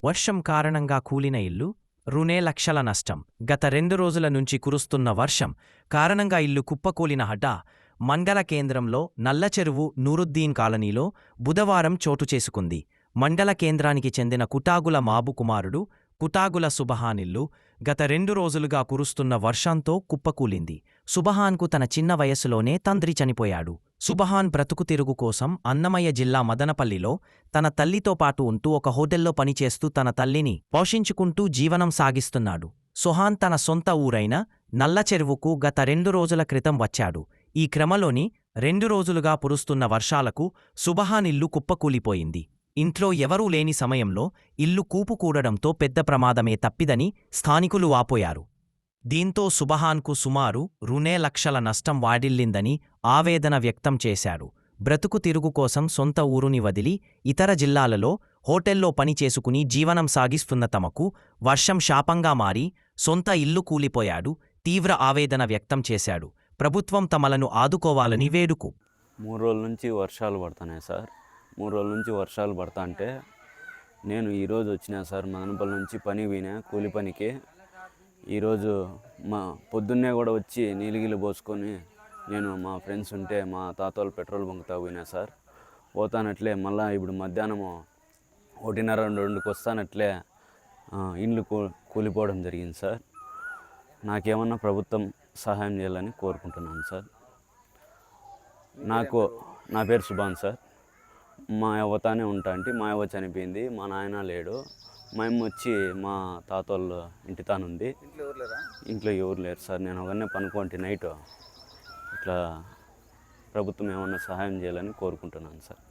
వర్షం కారణంగా కూలిన ఇల్లు రునే లక్షల నష్టం. గత 2 రోజుల నుంచి కురుస్తున్న వర్షం కారణంగా ఇల్లు కుప్పకూలిన హఠా మండల కేంద్రంలో నల్లచెరువు నూరుద్దీన్ కాలనీలో బుధవారం చోటు చేసుకుంది. మండల కేంద్రానికి చెందిన కుటాగుల మాబు కుమారుడు కుటాగుల సుబహానిల్లు గత 2 రోజులుగా కురుస్తున్న వర్షంతో కుప్పకూలింది. సుబహాన్కు తన చిన్న వయస్సులోనే తండ్రి చనిపోయాడు. సుబహాన్ బ్రతుకు తిరుగు కోసం అన్నమయ్య జిల్లా మదనపల్లిలో తన తల్లితో పాటు ఉంటూ ఒక హోటల్లో పనిచేస్తూ తన తల్లిని పోషించుకుంటూ జీవనం సాగిస్తున్నాడు. సుహాన్ తన సొంత ఊరైన నల్లచెరువుకు గత 2 రోజుల క్రితం వచ్చాడు. ఈ క్రమంలోని 2 రోజులుగా కురుస్తున్న వర్షాలకు సుబహాన్ ఇల్లు కుప్పకూలిపోయింది. ఇంట్లో ఎవరూ లేని సమయంలో ఇల్లు కూపుకూడడంతో పెద్ద ప్రమాదమే తప్పిదని స్థానికులు వాపోయారు. దీంతో సుబహాన్కు సుమారు రునే లక్షల నష్టం వాటిల్లిందని ఆవేదన వ్యక్తం చేశాడు. బ్రతుకు తిరుగు కోసం సొంత ఊరుని వదిలి ఇతర జిల్లాలలో హోటల్లో పనిచేసుకుని జీవనం సాగిస్తున్న తమకు వర్షం శాపంగా మారి సొంత ఇల్లు కూలిపోయాడు. తీవ్ర ఆవేదన వ్యక్తం చేశాడు. ప్రభుత్వం తమలను ఆదుకోవాలని వేడుకు. 3 రోజుల నుంచి వర్షాలు పడుతున్నాయి సార్. 3 రోజుల నుంచి వర్షాలు పడతా అంటే నేను ఈరోజు వచ్చినా సార్. మదనపల్లి నుంచి పని పోయినా కూలి పనికి. ఈరోజు పొద్దున్నే కూడా వచ్చి నీలిగిలు పోసుకొని నేను మా ఫ్రెండ్స్ ఉంటే మా తాతోళ్ళు పెట్రోల్ బంకుతా పోయినా సార్. పోతానట్లే మళ్ళీ ఇప్పుడు మధ్యాహ్నము 1:30-2కి వస్తానట్లే ఇండ్లు కూలిపోవడం జరిగింది సార్. నాకేమన్నా ప్రభుత్వం సహాయం చేయాలని కోరుకుంటున్నాను సార్. నా పేరు సుభాన్ సార్. మా యవ్వతానే ఉంటా అంటే మా యవ్వ చనిపోయింది. మా నాయన లేడు. మా అమ్మ వచ్చి మా తాతోళ్ళు ఇంటి తానుంది. ఇంట్లో ఎవరు లేరు సార్. నేను ఒకనే పనుకోండి నైట్. ఇట్లా ప్రభుత్వం ఏమన్నా సహాయం చేయాలని కోరుకుంటున్నాను సార్.